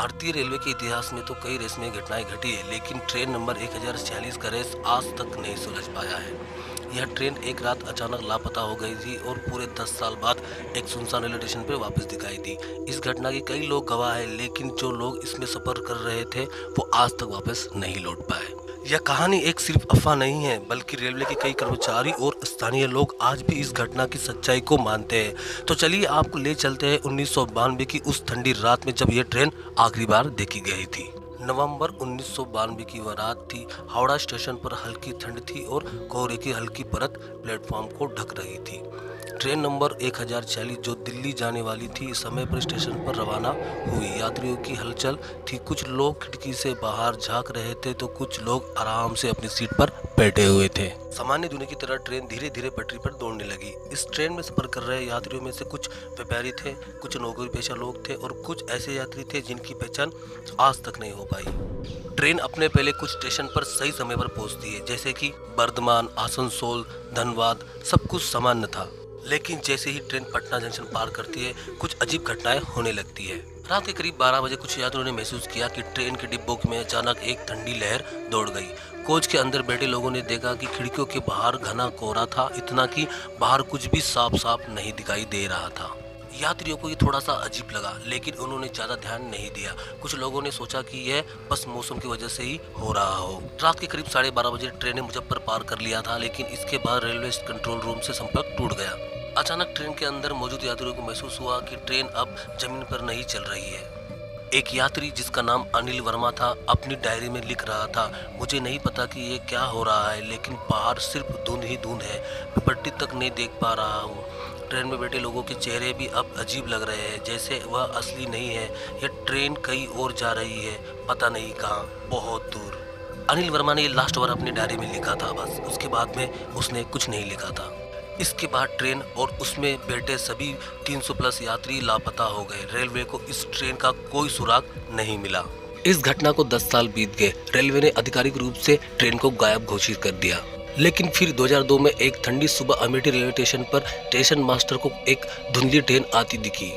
भारतीय रेलवे के इतिहास में तो कई रेसमें घटनाएं घटी है, लेकिन ट्रेन नंबर 1046 का रेस आज तक नहीं सुलझ पाया है। यह ट्रेन एक रात अचानक लापता हो गई थी और पूरे 10 साल बाद एक सुनसान रेलवे स्टेशन पर वापस दिखाई दी। इस घटना के कई लोग गवाह हैं, लेकिन जो लोग इसमें सफर कर रहे थे वो आज तक वापस नहीं लौट पाए। यह कहानी एक सिर्फ अफवाह नहीं है, बल्कि रेलवे के कई कर्मचारी और स्थानीय लोग आज भी इस घटना की सच्चाई को मानते हैं। तो चलिए आपको ले चलते हैं 1992 की उस ठंडी रात में जब यह ट्रेन आखिरी बार देखी गई थी। नवंबर 1992 की वह रात थी। हावड़ा स्टेशन पर हल्की ठंड थी और कोहरे की हल्की परत प्लेटफॉर्म को ढक रही थी। ट्रेन नंबर 1046 जो दिल्ली जाने वाली थी समय पर स्टेशन पर रवाना हुई। यात्रियों की हलचल थी, कुछ लोग खिड़की से बाहर झांक रहे थे तो कुछ लोग आराम से अपनी सीट पर बैठे हुए थे। सामान्य दुनिया की तरह ट्रेन धीरे धीरे पटरी पर दौड़ने लगी। इस ट्रेन में सफर कर रहे यात्रियों में से कुछ व्यापारी थे, कुछ नौकरी पेशा लोग थे और कुछ ऐसे यात्री थे जिनकी पहचान आज तक नहीं हो पाई। ट्रेन अपने पहले कुछ स्टेशन पर सही समय पर पहुंचती है, जैसे कि बर्धमान, आसनसोल, धनबाद, सब कुछ सामान्य था। लेकिन जैसे ही ट्रेन पटना जंक्शन पार करती है कुछ अजीब घटनाएं होने लगती है। रात के करीब 12 बजे कुछ यात्रियों ने महसूस किया कि ट्रेन के डिब्बों में अचानक एक ठंडी लहर दौड़ गई। कोच के अंदर बैठे लोगों ने देखा कि खिड़कियों के बाहर घना कोहरा था, इतना कि बाहर कुछ भी साफ साफ नहीं दिखाई दे रहा था। यात्रियों को ये थोड़ा सा अजीब लगा, लेकिन उन्होंने ज्यादा ध्यान नहीं दिया। कुछ लोगों ने सोचा कि यह बस मौसम की वजह से ही हो रहा हो। रात के करीब 12:30 बजे ट्रेन ने मुजफ्फर पार कर लिया था, लेकिन इसके बाद रेलवे कंट्रोल रूम से संपर्क टूट गया। अचानक ट्रेन के अंदर मौजूद यात्रियों को महसूस हुआ कि ट्रेन अब जमीन पर नहीं चल रही है। एक यात्री जिसका नाम अनिल वर्मा था अपनी डायरी में लिख रहा था, मुझे नहीं पता कि ये क्या हो रहा है, लेकिन बाहर सिर्फ धुंध ही धुंध है, मैं पट्टी तक नहीं देख पा रहा हूँ। ट्रेन में बैठे लोगों के चेहरे भी अब अजीब लग रहे हैं, जैसे वह असली नहीं है। यह ट्रेन कहीं और जा रही है, पता नहीं कहाँ, बहुत दूर। अनिल वर्मा ने ये लास्ट बार अपनी डायरी में लिखा था, बस उसके बाद में उसने कुछ नहीं लिखा था। इसके बाद ट्रेन और उसमें बैठे सभी 300 प्लस यात्री लापता हो गए। रेलवे को इस ट्रेन का कोई सुराग नहीं मिला। इस घटना को 10 साल बीत गए। रेलवे ने आधिकारिक रूप से ट्रेन को गायब घोषित कर दिया, लेकिन फिर 2002 में एक ठंडी सुबह अमेठी रेलवे स्टेशन पर स्टेशन मास्टर को एक धुंधली ट्रेन आती दिखी।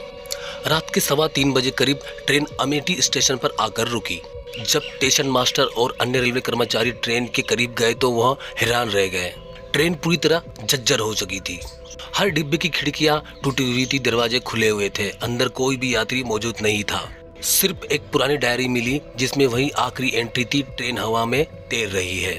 रात के 3:15 बजे करीब ट्रेन अमेठी स्टेशन पर आकर रुकी। जब स्टेशन मास्टर और अन्य रेलवे कर्मचारी ट्रेन के करीब गए तो वह हैरान रह गए। ट्रेन पूरी तरह जर्जर हो चुकी थी। हर डिब्बे की खिड़कियां टूटी हुई थी, दरवाजे खुले हुए थे, अंदर कोई भी यात्री मौजूद नहीं था। सिर्फ एक पुरानी डायरी मिली जिसमें वही आखिरी एंट्री थी, ट्रेन हवा में तैर रही है।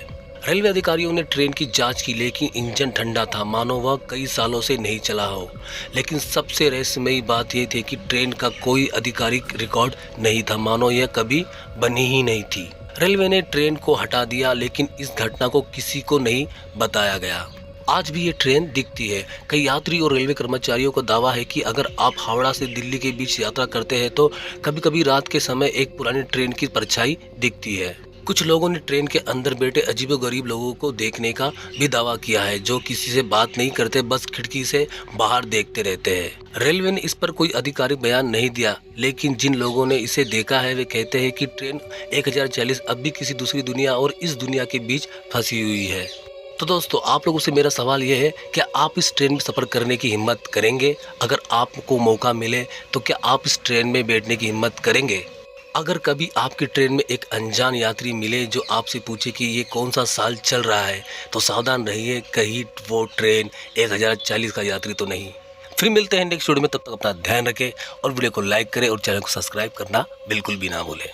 रेलवे अधिकारियों ने ट्रेन की जांच की, लेकिन इंजन ठंडा था, मानो वह कई सालों से नहीं चला हो। लेकिन सबसे रहस्यमयी बात यह थी कि ट्रेन का कोई आधिकारिक रिकॉर्ड नहीं था, मानो यह कभी बनी ही नहीं थी। रेलवे ने ट्रेन को हटा दिया, लेकिन इस घटना को किसी को नहीं बताया गया। आज भी ये ट्रेन दिखती है। कई यात्री और रेलवे कर्मचारियों का दावा है कि अगर आप हावड़ा से दिल्ली के बीच यात्रा करते हैं तो कभी कभी रात के समय एक पुरानी ट्रेन की परछाई दिखती है। कुछ लोगों ने ट्रेन के अंदर बैठे अजीबोगरीब लोगों को देखने का भी दावा किया है, जो किसी से बात नहीं करते, बस खिड़की से बाहर देखते रहते हैं। रेलवे ने इस पर कोई आधिकारिक बयान नहीं दिया, लेकिन जिन लोगों ने इसे देखा है वे कहते हैं कि ट्रेन 1046 अब भी किसी दूसरी दुनिया और इस दुनिया के बीच फंसी हुई है। तो दोस्तों, आप लोगों से मेरा सवाल यह है, क्या आप इस ट्रेन में सफ़र करने की हिम्मत करेंगे? अगर आपको मौका मिले तो क्या आप इस ट्रेन में बैठने की हिम्मत करेंगे? अगर कभी आपकी ट्रेन में एक अनजान यात्री मिले जो आपसे पूछे कि ये कौन सा साल चल रहा है, तो सावधान रहिए, कहीं वो ट्रेन 1046 का यात्री तो नहीं। फिर मिलते हैं नेक्स्ट वीडियो में, तब तक अपना ध्यान रखें और वीडियो को लाइक करें और चैनल को सब्सक्राइब करना बिल्कुल भी ना भूलें।